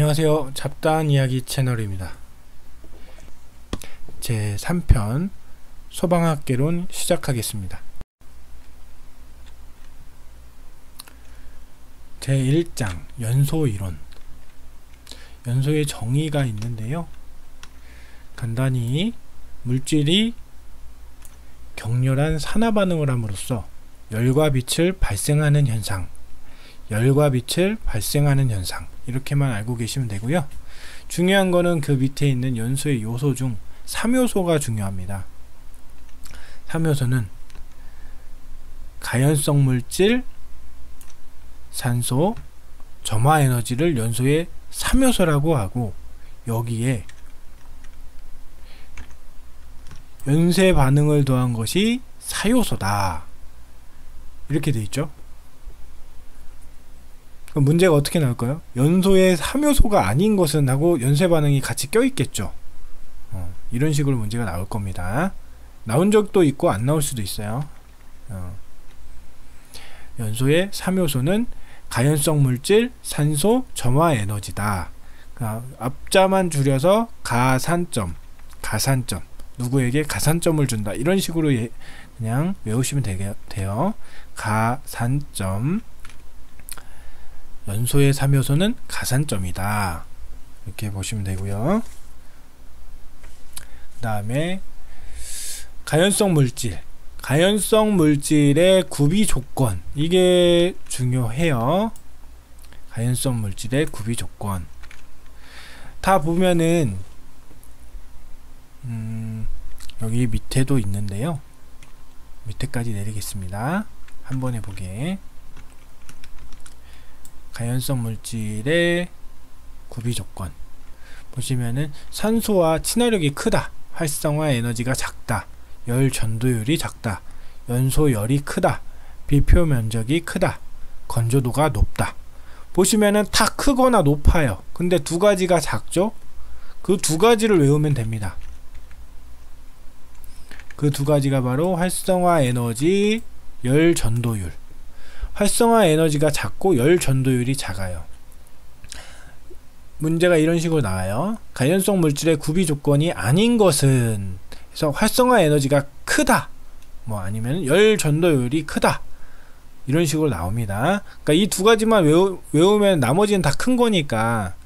안녕하세요. 잡다한 이야기 채널입니다. 제 3편 소방학개론 시작하겠습니다. 제 1장 연소이론. 연소의 정의가 있는데요. 간단히 물질이 격렬한 산화반응을 함으로써 열과 빛을 발생하는 현상, 이렇게만 알고 계시면 되고요. 중요한 거는 그 밑에 있는 연소의 요소 중 3요소가 중요합니다. 3요소는 가연성 물질, 산소, 점화에너지를 연소의 3요소라고 하고, 여기에 연쇄 반응을 더한 것이 4요소다 이렇게 되어 있죠. 그럼 문제가 어떻게 나올까요? 연소의 3요소가 아닌 것은 하고 연쇄 반응이 같이 껴있겠죠. 이런 식으로 문제가 나올 겁니다. 나온 적도 있고 안 나올 수도 있어요. 연소의 3요소는 가연성 물질, 산소, 점화에너지다. 앞자만 줄여서 가산점, 누구에게 가산점을 준다, 이런 식으로 그냥 외우시면 돼요. 가산점, 연소의 3요소는 가산점이다, 이렇게 보시면 되고요. 그 다음에 가연성 물질의 구비 조건, 이게 중요해요. 가연성 물질의 구비 조건 다 보면은 여기 밑에도 있는데요. 밑에까지 내리겠습니다. 한 번에 보게. 가연성 물질의 구비 조건 보시면은 산소와 친화력이 크다, 활성화 에너지가 작다, 열 전도율이 작다, 연소열이 크다, 비표 면적이 크다, 건조도가 높다. 보시면은 다 크거나 높아요. 근데 두 가지가 작죠? 그 두 가지를 외우면 됩니다. 그 두 가지가 바로 활성화 에너지, 열 전도율. 활성화 에너지가 작고 열 전도율이 작아요. 문제가 이런 식으로 나와요. 가연성 물질의 구비 조건이 아닌 것은, 그래서 활성화 에너지가 크다, 아니면 열 전도율이 크다, 이런 식으로 나옵니다. 그러니까 이 두 가지만 외우면 나머지는 다 큰 거니까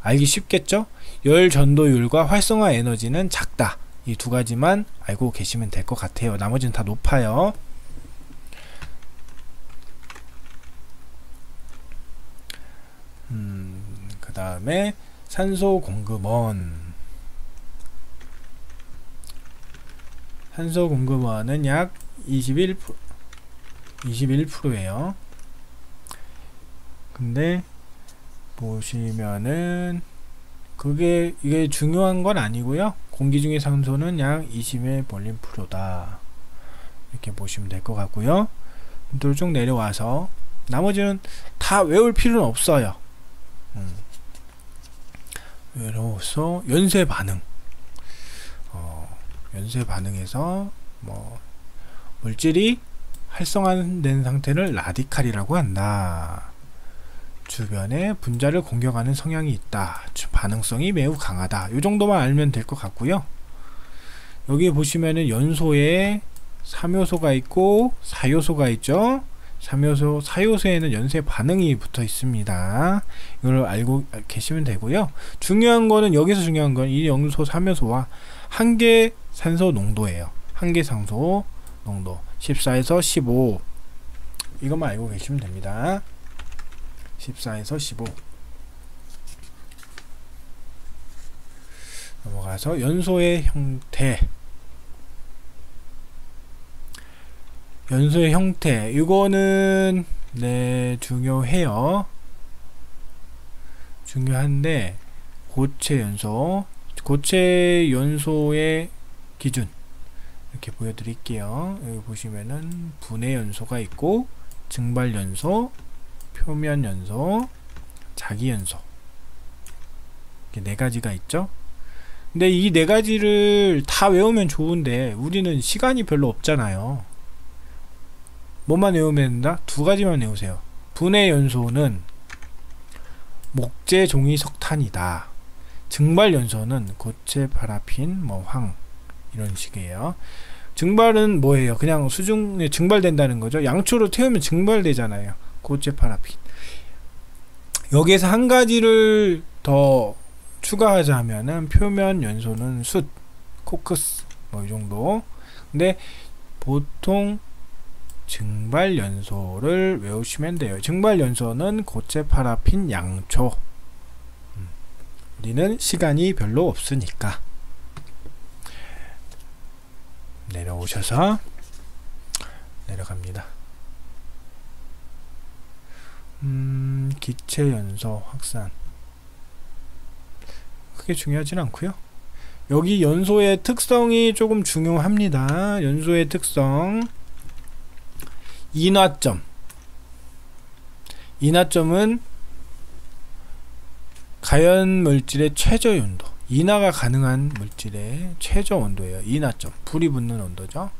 알기 쉽겠죠? 열 전도율과 활성화 에너지는 작다, 이 두 가지만 알고 계시면 될 것 같아요. 나머지는 다 높아요. 그 다음에 산소 공급원은 약 21%예요. 근데 보시면은 이게 중요한 건 아니고요. 공기 중의 산소는 약 20의 볼륨프로다, 이렇게 보시면 될 것 같고요. 쭉 내려와서 나머지는 다 외울 필요는 없어요. 외로워서 연쇄 반응에서 물질이 활성화된 상태를 라디칼이라고 한다. 주변에 분자를 공격하는 성향이 있다. 반응성이 매우 강하다. 이 정도만 알면 될 것 같고요. 여기 보시면은 연소에 3요소가 있고 4요소가 있죠. 4요소에는 연쇄 반응이 붙어 있습니다. 이걸 알고 계시면 되고요. 여기서 중요한 건 이 연소 3요소와 한계 산소 농도예요. 한계 산소 농도 14에서 15, 이것만 알고 계시면 됩니다. 14에서 15. 넘어가서 연소의 형태, 이거는 중요한데 고체 연소의 기준 이렇게 보여드릴게요. 여기 보시면은 분해 연소가 있고, 증발 연소, 표면 연소, 자기 연소, 이렇게 네 가지가 있죠. 근데 이 네 가지를 다 외우면 좋은데 우리는 시간이 별로 없잖아요. 뭐만 외우면 된다? 두 가지만 외우세요. 분해 연소는 목재, 종이, 석탄이다. 증발 연소는 고체, 파라핀, 뭐 황 이런 식이에요. 증발은 뭐예요? 그냥 수중에 증발된다는 거죠. 양초로 태우면 증발되잖아요. 고체, 파라핀. 여기에서 한 가지를 더 추가하자면은 표면 연소는 숯, 코크스 뭐 이 정도. 근데 보통 증발 연소를 외우시면 돼요. 증발 연소는 고체, 파라핀, 양초. 우리는 시간이 별로 없으니까 내려오셔서 내려갑니다. 기체 연소 확산 크게 중요하진 않고요. 여기 연소의 특성이 조금 중요합니다. 연소의 특성 인화점. 인화점은 가연 물질의 최저 온도, 인화가 가능한 물질의 최저 온도예요. 인화점, 불이 붙는 온도죠.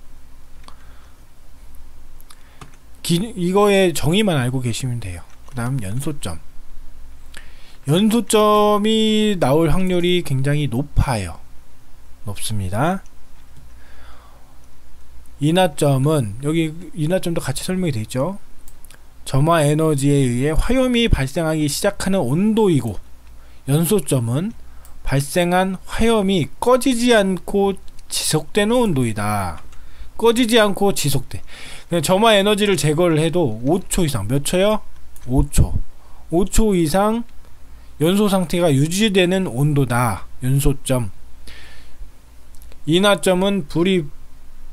이거의 정의만 알고 계시면 돼요. 그 다음 연소점. 연소점이 나올 확률이 굉장히 높아요. 높습니다. 인화점은 여기 인화점도 같이 설명이 되어 있죠. 점화 에너지에 의해 화염이 발생하기 시작하는 온도이고, 연소점은 발생한 화염이 꺼지지 않고 지속되는 온도이다. 꺼지지 않고 지속돼. 그냥 점화 에너지를 제거를 해도 5초 이상, 몇 초요? 5초. 5초 이상 연소 상태가 유지되는 온도다. 연소점. 인화점은 불이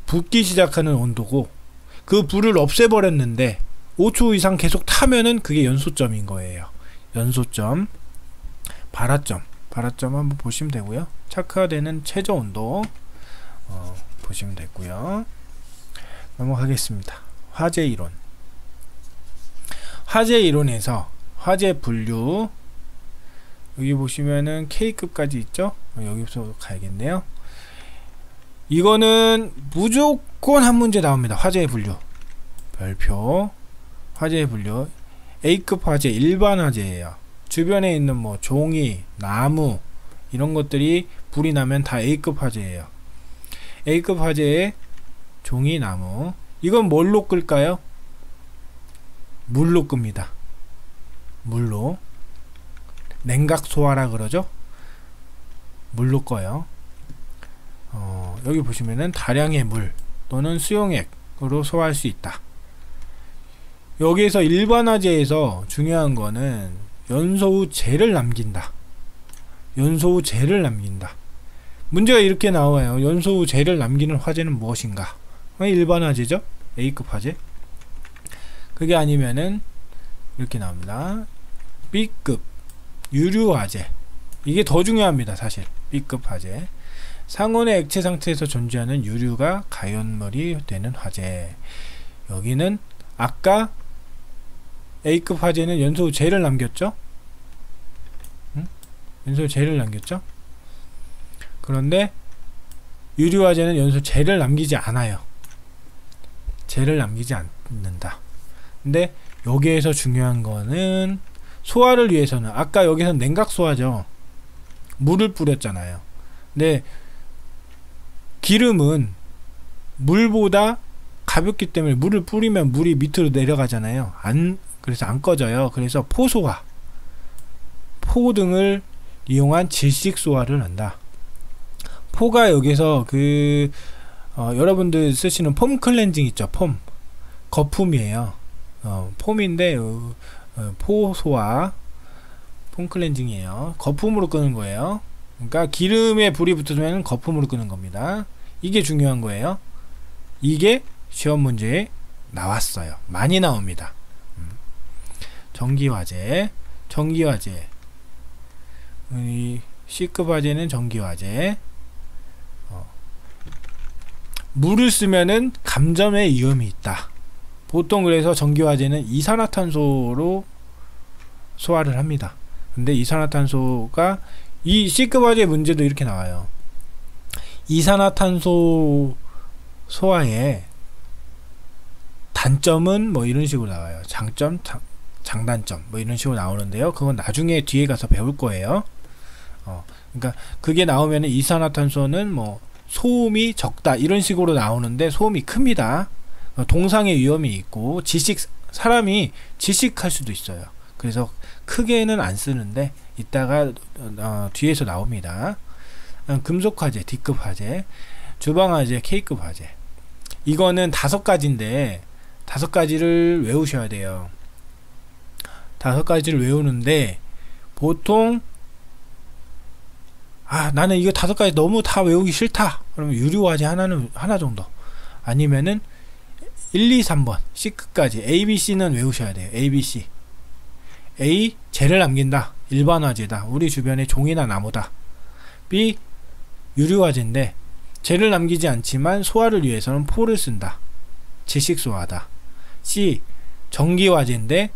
붙기 시작하는 온도고, 그 불을 없애버렸는데 5초 이상 계속 타면은 그게 연소점인 거예요. 연소점. 발화점. 발화점 한번 보시면 되고요. 착화되는 최저 온도 보시면 되고요. 넘어가겠습니다. 화재 이론. 화재 이론에서 화재 분류, 여기 보시면은 K급까지 있죠. 여기서 가야겠네요. 이거는 무조건 한 문제 나옵니다. 화재 분류 별표. 화재 분류 A급 화재, 일반 화재예요. 주변에 있는 뭐 종이, 나무 이런 것들이 불이 나면 다 A급 화재예요. A급 화재에 종이, 나무. 이건 뭘로 끌까요? 물로 끕니다. 물로. 냉각 소화라 그러죠. 물로 꺼요. 여기 보시면은 다량의 물 또는 수용액으로 소화할 수 있다. 여기에서 일반 화재에서 중요한 거는 연소 후 재를 남긴다. 연소 후 재를 남긴다. 문제가 이렇게 나와요. 연소 후 재를 남기는 화재는 무엇인가? 일반 화재죠. A급 화재. 그게 아니면은 이렇게 나옵니다. B급 유류 화재. 이게 더 중요합니다. 사실 B급 화재. 상온의 액체 상태에서 존재하는 유류가 가연물이 되는 화재. 여기는 아까 A급 화재는 연소 후 재를 남겼죠? 연소 후 재를 남겼죠? 그런데 유류 화재는 연소 재를 남기지 않아요. 재를 남기지 않는다. 근데 여기에서 중요한 거는 소화를 위해서는, 아까 여기서는 냉각 소화죠. 물을 뿌렸잖아요. 근데 기름은 물보다 가볍기 때문에 물을 뿌리면 물이 밑으로 내려가잖아요. 그래서 안 꺼져요. 그래서 포소화, 포 등을 이용한 질식 소화를 한다. 포가 여기서 여러분들 쓰시는 폼 클렌징 있죠. 폼 거품이에요. 폼인데 포 소화, 폼 클렌징이에요. 거품으로 끄는 거예요. 그러니까 기름에 불이 붙으면 거품으로 끄는 겁니다. 이게 중요한 거예요. 이게 시험 문제에 나왔어요. 많이 나옵니다. 전기화재, 전기화재. 이 C급 화재는 전기화재. 물을 쓰면은 감점의 위험이 있다. 보통 그래서 전기화재는 이산화탄소로 소화를 합니다. 근데 이산화탄소가 이 C급 화재 문제도 이렇게 나와요. 이산화탄소 소화의 단점은 뭐 이런 식으로 나와요. 장점, 장단점 뭐 이런 식으로 나오는데요. 그건 나중에 뒤에 가서 배울 거예요. 그러니까 그게 나오면 이산화탄소는 뭐 소음이 적다 이런 식으로 나오는데 소음이 큽니다. 동상의 위험이 있고 사람이 질식할 수도 있어요. 그래서 크게는 안 쓰는데 이따가 뒤에서 나옵니다. 금속 화재, D급 화재, 주방 화재, K급 화재. 이거는 5가지인데 5가지를 외우셔야 돼요. 5가지를 외우는데 보통 나는 이거 5가지 너무 다 외우기 싫다. 그러면 유류화재 하나 정도. 아니면은 1, 2, 3번 C급까지 A, B, C는 외우셔야 돼요. A, B, C. A. 재를 남긴다. 일반화재다. 우리 주변에 종이나 나무다. B. 유류화재인데 재를 남기지 않지만 소화를 위해서는 포를 쓴다. 질식소화다. C. 전기화재인데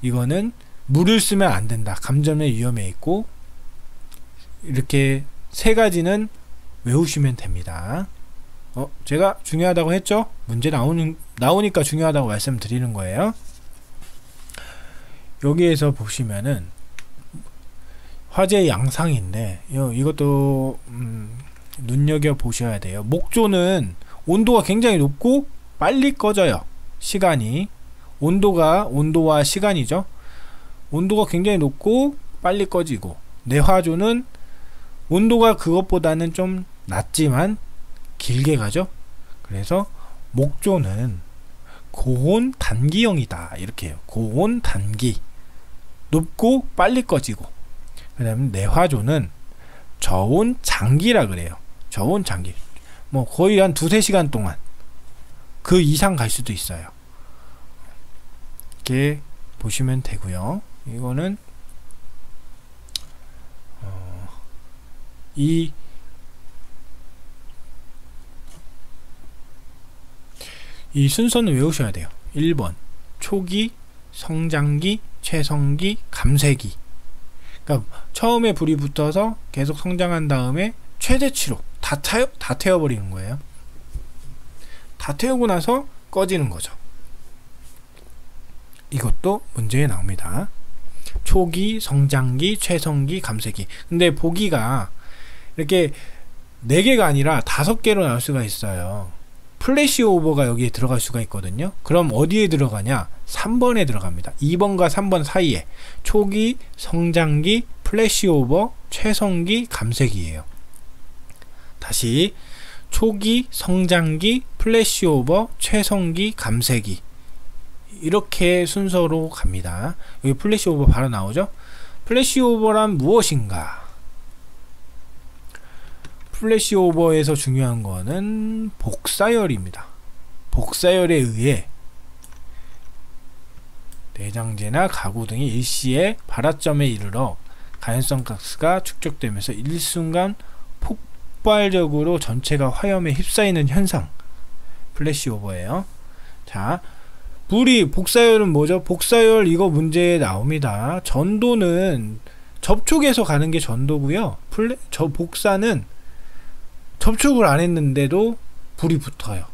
이거는 물을 쓰면 안 된다. 감전의 위험에 있고. 이렇게 3가지는 외우시면 됩니다. 제가 중요하다고 했죠? 문제 나오니까 중요하다고 말씀드리는 거예요. 여기에서 보시면은 화재 양상인데 이것도 눈여겨 보셔야 돼요. 목조는 온도가 굉장히 높고 빨리 꺼져요. 시간이 온도와 시간이죠. 온도가 굉장히 높고 빨리 꺼지고, 내화조는 온도가 그것보다는 좀 낮지만 길게 가죠. 그래서 목조는 고온 단기형이다 이렇게 해요. 고온 단기, 높고 빨리 꺼지고. 그 다음에 내화조는 저온 장기라 그래요. 저온 장기, 뭐 거의 한 2-3시간 동안 그 이상 갈 수도 있어요. 이렇게 보시면 되고요. 이거는 이 순서는 외우셔야 돼요. 1번 초기, 성장기, 최성기, 감쇄기. 그러니까 처음에 불이 붙어서 계속 성장한 다음에 최대치로 다 태워버리는 거예요. 다 태우고 나서 꺼지는 거죠. 이것도 문제에 나옵니다. 초기, 성장기, 최성기, 감쇄기. 근데 보기가 이렇게 4개가 아니라 5개로 나올 수가 있어요. 플래시 오버가 여기에 들어갈 수가 있거든요. 그럼 어디에 들어가냐? 3번에 들어갑니다. 2번과 3번 사이에 초기, 성장기, 플래시 오버, 최성기, 감쇄기예요. 다시 초기, 성장기, 플래시 오버, 최성기, 감쇄기. 이렇게 순서로 갑니다. 여기 플래시 오버 바로 나오죠? 플래시 오버란 무엇인가? 플래시 오버에서 중요한 거는 복사열입니다. 복사열에 의해 내장재나 가구 등이 일시에 발화점에 이르러 가연성 가스가 축적되면서 일순간 폭발적으로 전체가 화염에 휩싸이는 현상, 플래시 오버예요. 자, 복사열은 뭐죠? 복사열 이거 문제에 나옵니다. 전도는 접촉해서 가는 게 전도고요. 복사는 접촉을 안 했는데도 불이 붙어요.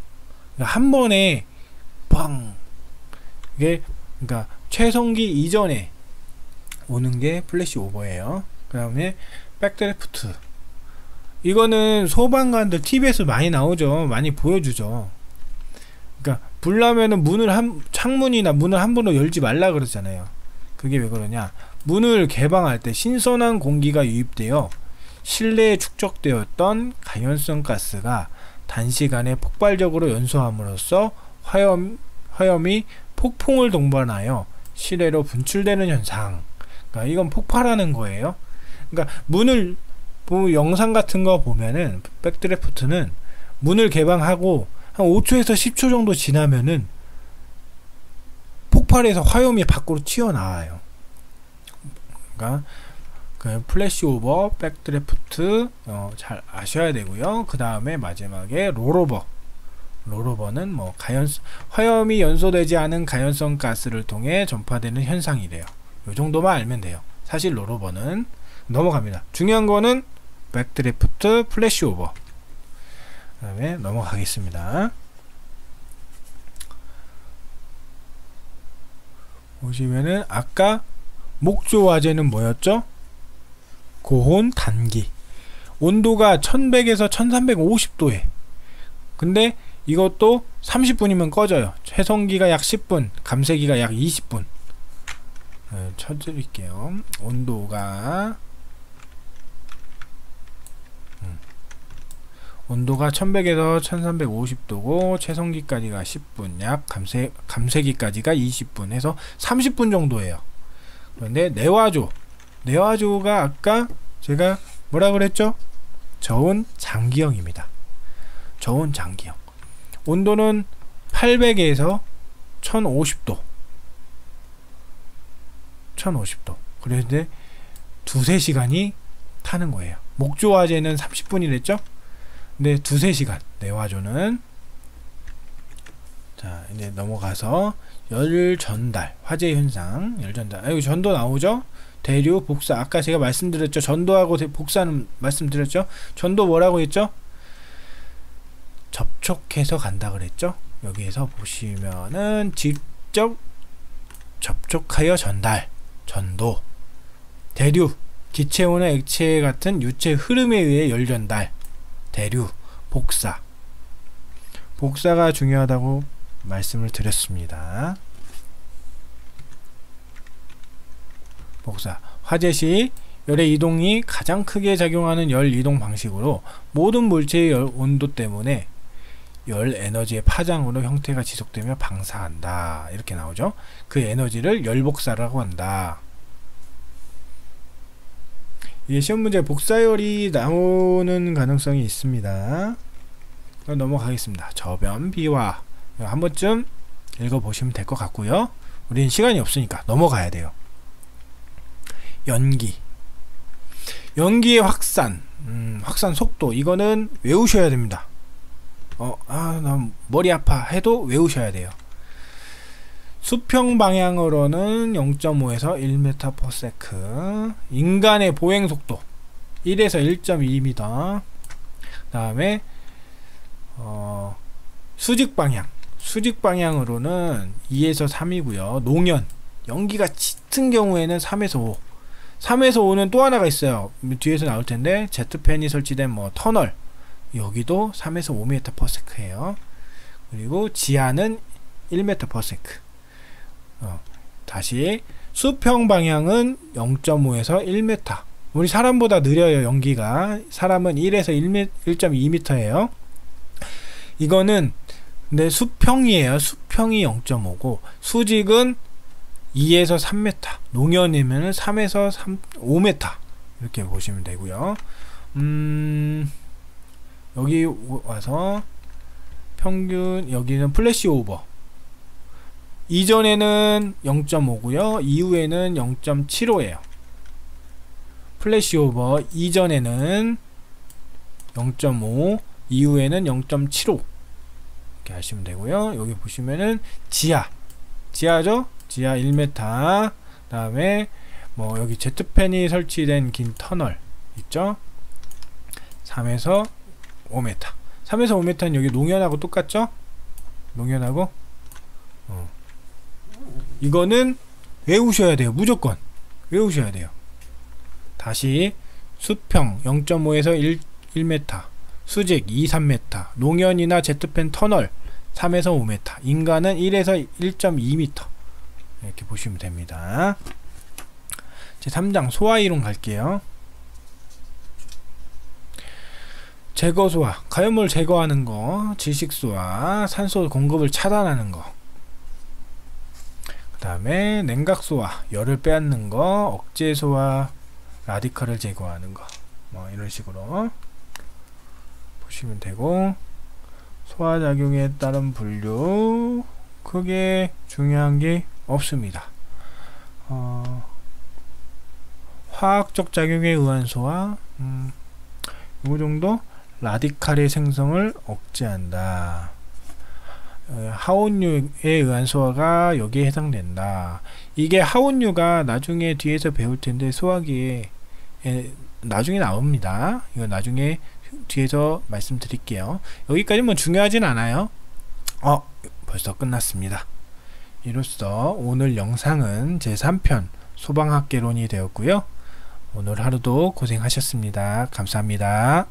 그러니까 한 번에 팡! 이게 그러니까 최성기 이전에 오는 게 플래시 오버예요. 그 다음에 백드래프트. 이거는 소방관들 TV에서 많이 나오죠. 많이 보여주죠. 그러니까 불 나면은 창문이나 문을 함부로 열지 말라 그러잖아요. 그게 왜 그러냐? 문을 개방할 때 신선한 공기가 유입되어 실내에 축적되었던 가연성 가스가 단시간에 폭발적으로 연소함으로써 화염이 폭풍을 동반하여 실내로 분출되는 현상. 그러니까 이건 폭발하는 거예요. 그러니까 문을 영상 같은 거 보면은 백드래프트는 문을 개방하고 한 5초에서 10초 정도 지나면은 폭발해서 화염이 밖으로 튀어나와요. 그러니까 플래시 오버, 백드래프트 잘 아셔야 되고요. 그 다음에 마지막에 롤오버. 롤오버는 뭐 화염이 연소되지 않은 가연성 가스를 통해 전파되는 현상이래요. 요 정도만 알면 돼요. 사실 롤오버는 넘어갑니다. 중요한 거는 백드래프트, 플래시 오버. 그 다음에 넘어가겠습니다. 보시면은 아까 목조화재는 뭐였죠? 고온 단기. 온도가 1100에서 1350도에. 근데 이것도 30분이면 꺼져요. 채성기가 약 10분, 감쇄기가 약 20분. 쳐드릴게요. 온도가 1100에서 1350도고 채성기까지가 10분, 약 감쇄기까지가 20분 해서 30분 정도예요. 그런데 내화조가 아까 제가 뭐라 그랬죠? 저온 장기형입니다. 저온 장기형. 온도는 800에서 1050도. 그런데 두세 시간이 타는 거예요. 목조화재는 30분이랬죠? 근데 두세 시간. 내화조는. 자, 이제 넘어가서 열 전달, 화재 현상, 열 전달. 여기 전도 나오죠? 대류, 복사. 아까 제가 말씀드렸죠? 전도하고 복사는 말씀드렸죠? 전도 뭐라고 했죠? 접촉해서 간다 그랬죠? 여기에서 보시면은 직접 접촉하여 전달, 전도. 대류, 기체오나 액체 같은 유체 흐름에 의해 열 전달. 대류, 복사. 복사가 중요하다고 말씀을 드렸습니다. 복사. 화재 시 열의 이동이 가장 크게 작용하는 열 이동 방식으로 모든 물체의 열 온도 때문에 열 에너지의 파장으로 형태가 지속되며 방사한다. 이렇게 나오죠. 그 에너지를 열복사라고 한다. 이게 시험 문제 복사열이 나오는 가능성이 있습니다. 넘어가겠습니다. 저변 비화 한 번쯤 읽어보시면 될 것 같고요. 우리는 시간이 없으니까 넘어가야 돼요. 연기의 확산, 확산 속도. 이거는 외우셔야 됩니다. 나 머리 아파 해도 외우셔야 돼요. 수평 방향으로는 0.5에서 1m/s. 인간의 보행 속도 1에서 1.2m. 다음에 수직 방향으로는 2에서 3이고요. 농연, 연기가 짙은 경우에는 3에서 5. 3에서 5는 또 하나가 있어요. 뒤에서 나올 텐데 제트팬이 설치된 뭐 터널, 여기도 3에서 5m/s예요. 그리고 지하는 1m/s. 다시 수평 방향은 0.5에서 1m. 우리 사람보다 느려요. 연기가. 사람은 1에서 1.2m예요. 이거는 근데 수평이에요. 수평이 0.5고 수직은 2에서 3m. 농연이면 3에서 5m. 이렇게 보시면 되고요. 여기 와서 평균, 여기는 플래시 오버. 이전에는 0.5고요. 이후에는 0.75예요. 플래시 오버 이전에는 0.5, 이후에는 0.75 이렇게 하시면 되고요. 여기 보시면은 지하죠? 지하 1m. 다음에 뭐 여기 제트팬이 설치된 긴 터널 있죠? 3에서 5m. 3에서 5m는 여기 농연하고 똑같죠? 농연하고 이거는 외우셔야 돼요. 무조건 외우셔야 돼요. 다시 수평 0.5에서 1m, 수직 2, 3m, 농연이나 제트팬 터널 3에서 5m, 인간은 1에서 1.2m 이렇게 보시면 됩니다. 제3장 소화이론 갈게요. 제거 소화, 가연물 제거하는 거, 질식 소화, 산소 공급을 차단하는 거. 그 다음에 냉각 소화, 열을 빼앗는 거, 억제 소화, 라디칼을 제거하는 거. 뭐 이런 식으로 보시면 되고, 소화작용에 따른 분류 크게 중요한 게 없습니다. 화학적 작용에 의한 소화, 요 정도. 라디칼의 생성을 억제한다. 하온유에 의한 소화가 여기에 해당된다. 이게 하온유가 나중에 뒤에서 배울 텐데 소화기에 나중에 나옵니다. 이거 나중에 뒤에서 말씀드릴게요. 여기까지는 뭐 중요하진 않아요. 벌써 끝났습니다. 이로써 오늘 영상은 제3편 소방학개론이 되었고요. 오늘 하루도 고생하셨습니다. 감사합니다.